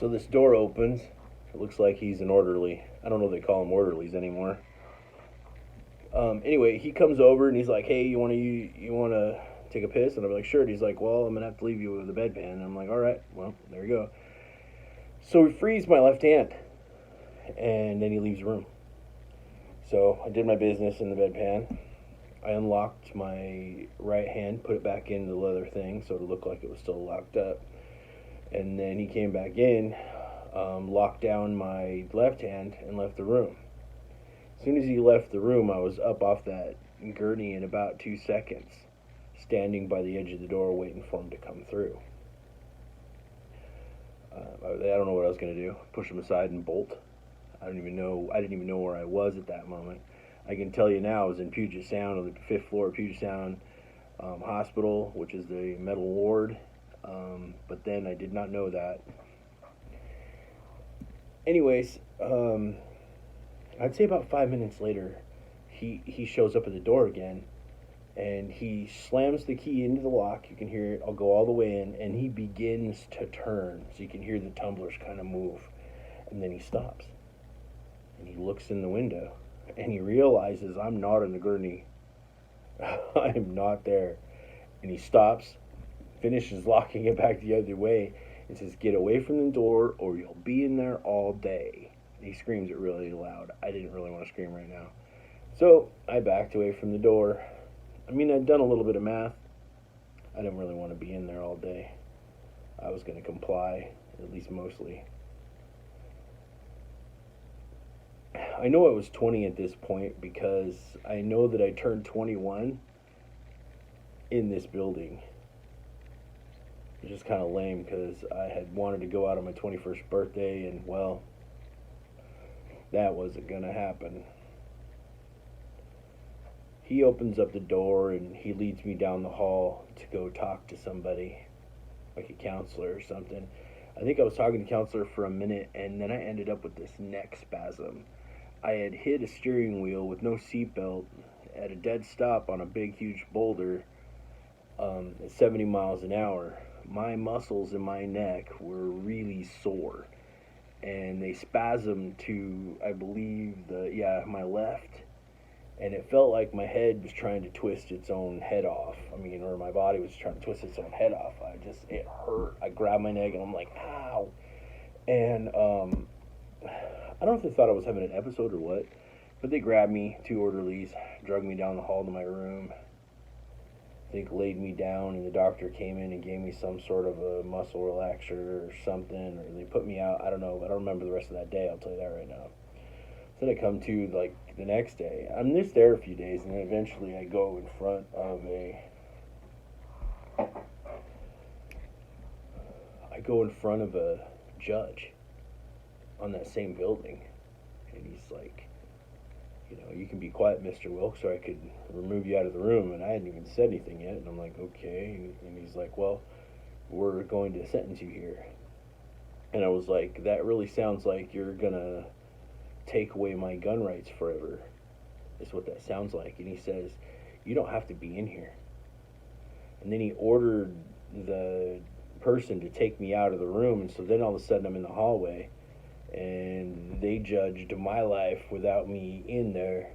So this door opens. It looks like he's an orderly. I don't know if they call them orderlies anymore. Anyway, he comes over and he's like, "Hey, you wanna take a piss?" And I'm like, "Sure." And he's like, "Well, I'm gonna have to leave you with a bedpan." And I'm like, "All right, well, there you go." So he frees my left hand, and then he leaves the room. So I did my business in the bedpan. I unlocked my right hand, put it back in the leather thing so it looked like it was still locked up. And then he came back in, locked down my left hand, and left the room. As soon as he left the room, I was up off that gurney in about 2 seconds, standing by the edge of the door waiting for him to come through. I don't know what I was going to do. Push him aside and bolt. I didn't even know where I was at that moment. I can tell you now, I was in Puget Sound, on the fifth floor of Puget Sound Hospital, which is the metal ward. But then I did not know that. Anyways, I'd say about 5 minutes later, he shows up at the door again, and he slams the key into the lock. You can hear it. I'll go all the way in, and he begins to turn, so you can hear the tumblers kind of move, and then he stops, and he looks in the window, and he realizes I'm not in the gurney. I am not there, and he stops, finishes locking it back the other way, and says, "Get away from the door, or you'll be in there all day." He screams it really loud. I didn't really want to scream right now. So I backed away from the door. I mean, I'd done a little bit of math. I didn't really want to be in there all day. I was going to comply, at least mostly. I know I was 20 at this point because I know that I turned 21 in this building. Which is kind of lame because I had wanted to go out on my 21st birthday, and well, that wasn't going to happen. He opens up the door and he leads me down the hall to go talk to somebody, like a counselor or something. I think I was talking to the counselor for a minute, and then I ended up with this neck spasm. I had hit a steering wheel with no seatbelt at a dead stop on a big, huge boulder at 70 miles an hour. My muscles in my neck were really sore, and they spasmed to, I believe, my left, and it felt like my head was trying to twist its own head off. I mean, or my body was trying to twist its own head off. It hurt. I grabbed my neck and I'm like, ow. And I don't know if they thought I was having an episode or what, but they grabbed me, two orderlies, dragged me down the hall to my room. I think laid me down, and the doctor came in and gave me some sort of a muscle relaxer or something, or they put me out. I don't know. I don't remember the rest of that day. I'll tell you that right now. So then I come to like the next day. I'm just there a few days, and then eventually I go in front of a judge on that same building, and he's like, "You can be quiet, Mr. Wilkes, or I could remove you out of the room." And I hadn't even said anything yet, and I'm like, "Okay." And he's like, "Well, we're going to sentence you here." And I was like, "That really sounds like you're gonna take away my gun rights forever." Is what that sounds like. And he says, "You don't have to be in here." And then he ordered the person to take me out of the room, and so then all of a sudden I'm in the hallway, and they judged my life without me in there.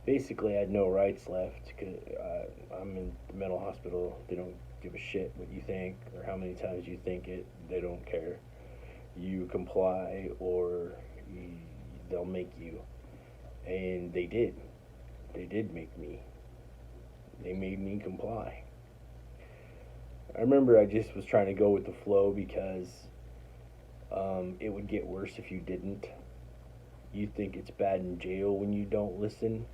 Basically, I had no rights left because I'm in the mental hospital. They don't give a shit what you think or how many times you think it. They don't care. You comply or they'll make you. And they did. They did make me. They made me comply. I remember I just was trying to go with the flow because it would get worse if you didn't. You think it's bad in jail when you don't listen.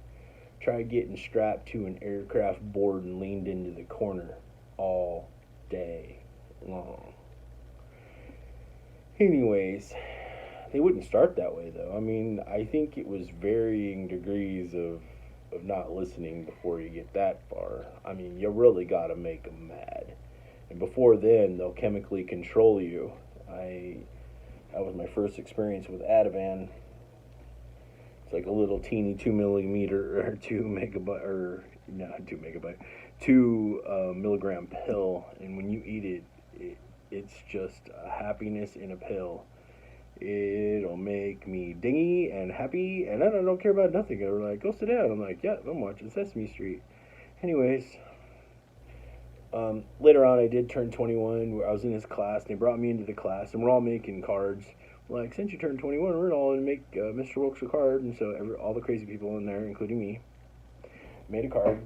Try getting strapped to an aircraft board and leaned into the corner all day long. Anyways, they wouldn't start that way though. I mean, I think it was varying degrees of not listening before you get that far. I mean, you really gotta make them mad. And before then, they'll chemically control you. That was my first experience with Ativan. It's like a little teeny 2 millimeter or 2 megabyte, or not 2 megabyte, 2 milligram pill. And when you eat it, It's just a happiness in a pill. It'll make me dingy and happy, and then I don't care about nothing. They're like, go sit down. I'm like, yeah, I'm watching Sesame Street. Anyways, later on, I did turn 21. I was in this class, and they brought me into the class, and we're all making cards. Like, since you turned 21, we're all going to make Mr. Wilkes a card. And so all the crazy people in there, including me, made a card.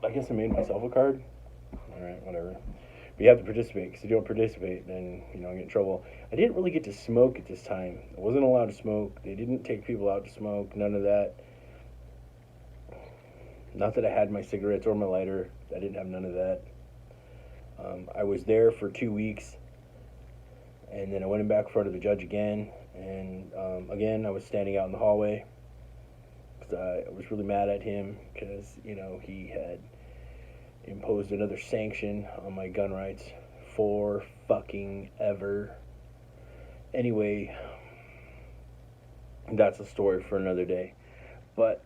I guess I made myself a card. All right, whatever. But you have to participate, because if you don't participate, then, I get in trouble. I didn't really get to smoke at this time. I wasn't allowed to smoke. They didn't take people out to smoke, none of that. Not that I had my cigarettes or my lighter. I didn't have none of that. I was there for 2 weeks, and then I went back in front of the judge again, and again, I was standing out in the hallway, because I was really mad at him, because, he had imposed another sanction on my gun rights for fucking ever. Anyway, that's a story for another day. But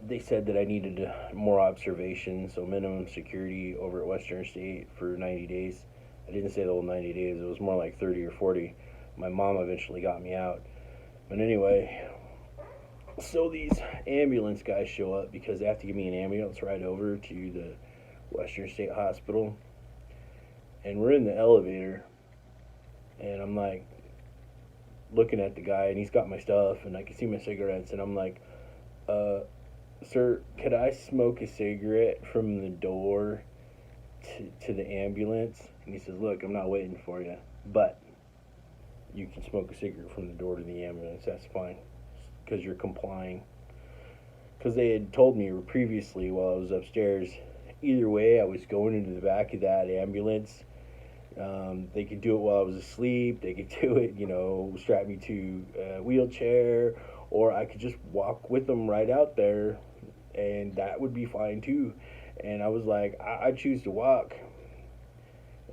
they said that I needed more observation, so minimum security over at Western State for 90 days. I didn't say the whole 90 days, it was more like 30 or 40. My mom eventually got me out. But anyway, so these ambulance guys show up because they have to give me an ambulance ride over to the Western State Hospital. And we're in the elevator, and I'm like looking at the guy, and he's got my stuff, and I can see my cigarettes, and I'm like, sir, could I smoke a cigarette from the door to the ambulance? And he says, look, I'm not waiting for you, but you can smoke a cigarette from the door to the ambulance. That's fine, because you're complying. Because they had told me previously while I was upstairs, either way, I was going into the back of that ambulance. They could do it while I was asleep. They could do it, strap me to a wheelchair, or I could just walk with them right out there, and that would be fine too. And I was like, I choose to walk.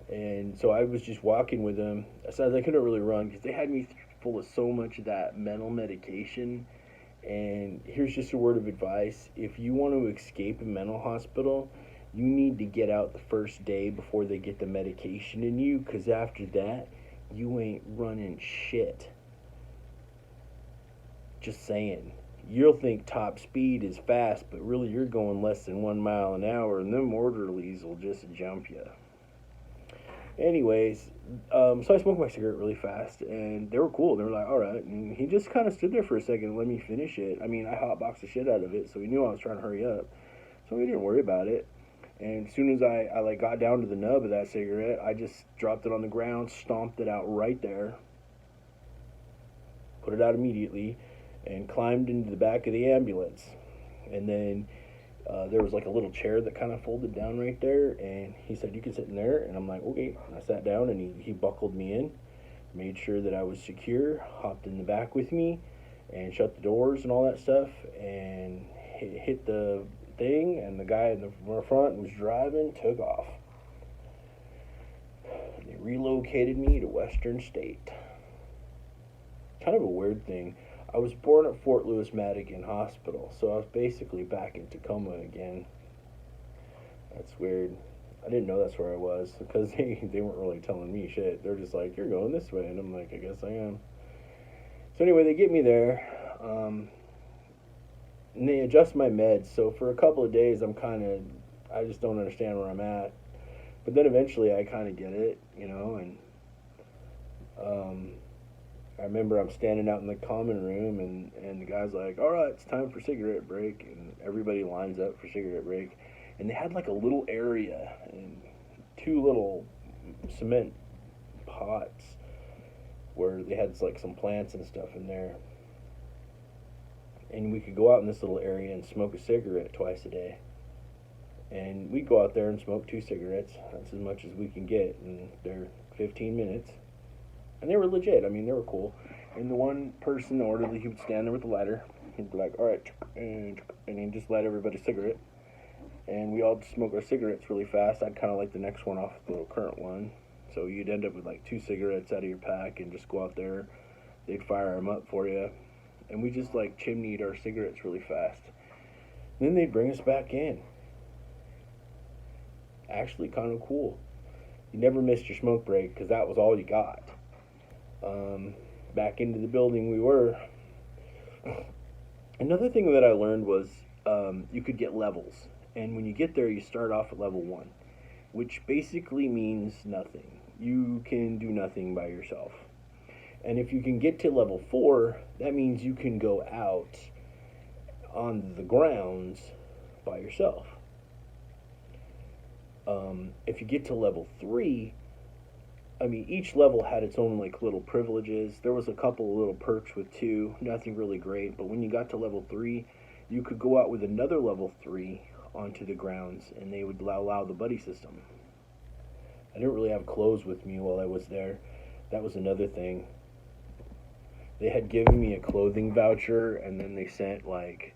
And so I was just walking with them. So I couldn't really run because they had me full of so much of that mental medication. And here's just a word of advice. If you want to escape a mental hospital, you need to get out the first day before they get the medication in you, because after that, you ain't running shit. Just saying. You'll think top speed is fast, but really you're going less than 1 mile an hour, and them orderlies will just jump you. Anyways, so I smoked my cigarette really fast, and they were cool. They were like, all right. And he just kind of stood there for a second and let me finish it. I mean, I hotboxed the shit out of it, so he knew I was trying to hurry up. So he didn't worry about it. And as soon as I got down to the nub of that cigarette, I just dropped it on the ground, stomped it out right there, put it out immediately, and climbed into the back of the ambulance. And then there was like a little chair that kind of folded down right there, and he said, you can sit in there. And I'm like, okay. And I sat down, and he buckled me in, made sure that I was secure, hopped in the back with me, and shut the doors and all that stuff, and hit the thing, and the guy in the front was driving, took off. They relocated me to Western State. Kind of a weird thing. I was born at Fort Lewis Madigan Hospital, so I was basically back in Tacoma again. That's weird. I didn't know that's where I was, because they weren't really telling me shit. They're just like, you're going this way, and I'm like, I guess I am. So anyway, they get me there, and they adjust my meds. So for a couple of days, I just don't understand where I'm at. But then eventually I kind of get it, and I remember I'm standing out in the common room, and the guy's like, all right, it's time for cigarette break, and everybody lines up for cigarette break. And they had like a little area and 2 little cement pots where they had like some plants and stuff in there. And we could go out in this little area and smoke a cigarette twice a day. And we'd go out there and smoke 2 cigarettes. That's as much as we can get, and they're 15 minutes. And they were legit. I mean, they were cool. And the one person, the orderly, he would stand there with the lighter. He'd be like, all right, and he'd just light everybody's cigarette. And we all smoke our cigarettes really fast. I'd kind of like the next one off the current one. So you'd end up with like 2 cigarettes out of your pack and just go out there. They'd fire them up for you. And we just like chimneyed our cigarettes really fast. Then they'd bring us back in. Actually kind of cool. You never missed your smoke break because that was all you got. Back into the building we were. Another thing that I learned was you could get levels. And when you get there, you start off at level 1, which basically means nothing. You can do nothing by yourself. And if you can get to level 4, that means you can go out on the grounds by yourself. If you get to level 3, I mean, each level had its own like little privileges. There was a couple of little perks with 2, nothing really great. But when you got to level 3, you could go out with another level 3 onto the grounds, and they would allow the buddy system. I didn't really have clothes with me while I was there. That was another thing. They had given me a clothing voucher, and then they sent like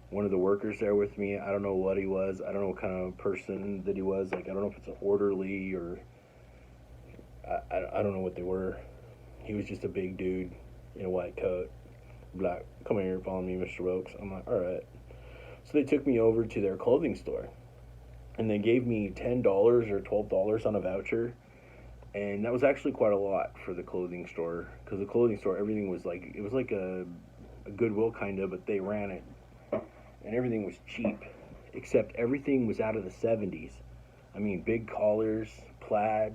one of the workers there with me. I don't know what he was. I don't know what kind of person that he was. Like, I don't know if it's an orderly or I don't know what they were. He was just a big dude in a white coat. Like, come here, follow me, Mr. Wilkes. I'm like, all right. So they took me over to their clothing store, and they gave me $10 or $12 on a voucher, and that was actually quite a lot for the clothing store, because the clothing store, everything was like, it was like a Goodwill kind of, but they ran it, and everything was cheap, except everything was out of the 70s. I mean, big collars, plaid,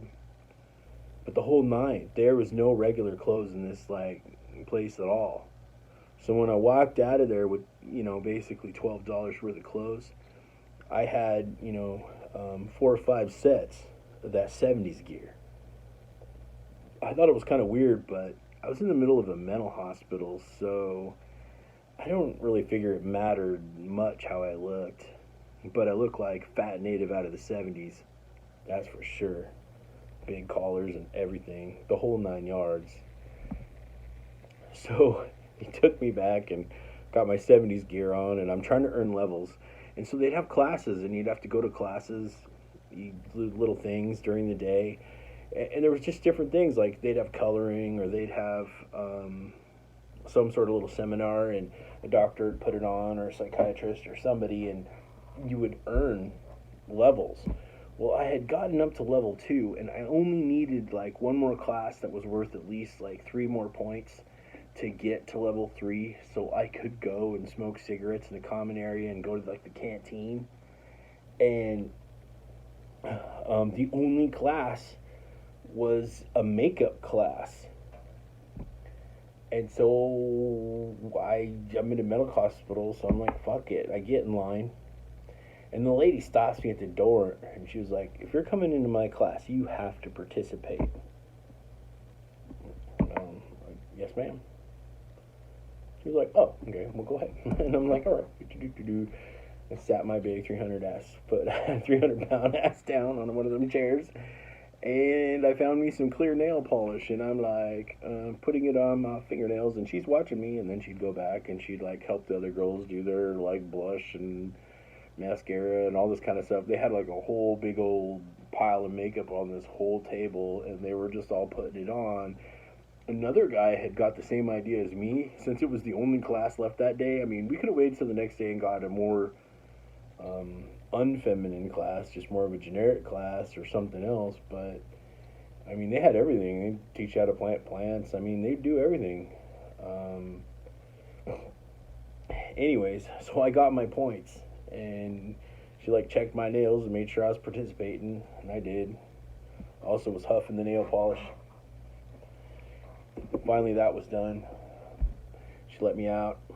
but the whole nine. There was no regular clothes in this like place at all. So when I walked out of there with, basically $12 worth of clothes, I had, 4 or 5 sets of that 70s gear. I thought it was kind of weird, but I was in the middle of a mental hospital, so I don't really figure it mattered much how I looked. But I looked like fat native out of the 70s, that's for sure. Big collars and everything, the whole 9 yards. So he took me back and got my 70s gear on, and I'm trying to earn levels. And so they'd have classes, and you'd have to go to classes, little things during the day. And there was just different things, like they'd have coloring, or they'd have some sort of little seminar, and a doctor would put it on, or a psychiatrist, or somebody, and you would earn levels. Well, I had gotten up to level 2, and I only needed like one more class that was worth at least like 3 more points to get to level 3, so I could go and smoke cigarettes in the common area and go to like the canteen. And the only class was a makeup class. And so I'm in a mental hospital, so I'm like, fuck it. I get in line. And the lady stops me at the door, and she was like, if you're coming into my class, you have to participate. Like, yes, ma'am. She was like, oh, okay, well, go ahead. And I'm like, all right. I sat my big 300-pound ass down on one of them chairs, and I found me some clear nail polish, and I'm like putting it on my fingernails, and she's watching me, and then she'd go back, and she'd like help the other girls do their like blush and mascara and all this kind of stuff. They had like a whole big old pile of makeup on this whole table, and they were just all putting it on. Another guy had got the same idea as me. Since it was the only class left that day, I mean, we could have waited till the next day and got a more unfeminine class, just more of a generic class or something else. But I mean, they had everything. They teach you how to plant plants. I mean, they do everything. Anyways, so I got my points, and she like checked my nails and made sure I was participating, and I did. Also was huffing the nail polish. Finally, that was done. She let me out. I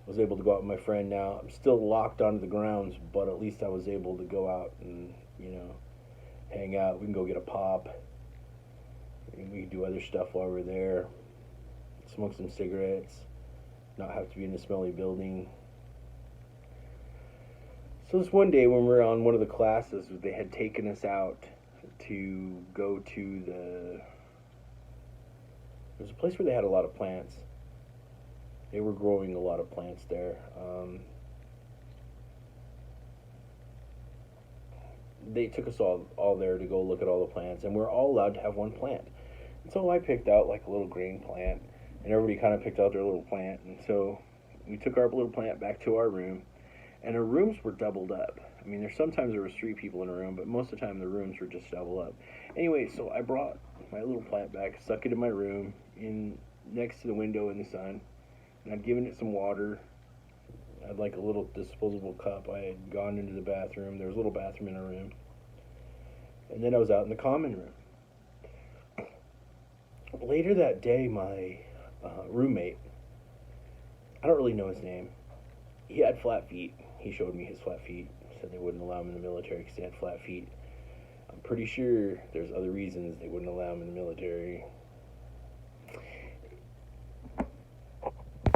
was able to go out with my friend now. I'm still locked onto the grounds, but at least I was able to go out and, hang out. We can go get a pop. And we can do other stuff while we're there. Smoke some cigarettes. Not have to be in a smelly building. So this one day when we were on one of the classes, they had taken us out to go to there's a place where they had a lot of plants. They were growing a lot of plants there. They took us all there to go look at all the plants, and we're all allowed to have one plant. And so I picked out like a little green plant, and everybody kind of picked out their little plant. And so we took our little plant back to our room, and our rooms were doubled up. I mean, there's sometimes there was 3 people in a room, but most of the time the rooms were just double up. Anyway, so I brought my little plant back, stuck it in my room, in next to the window in the sun, and I'd given it some water. I had like a little disposable cup. I had gone into the bathroom. There was a little bathroom in our room, and then I was out in the common room. Later that day, my roommate, I don't really know his name. He had flat feet. He showed me his flat feet. Said they wouldn't allow him in the military because he had flat feet. I'm pretty sure there's other reasons they wouldn't allow him in the military.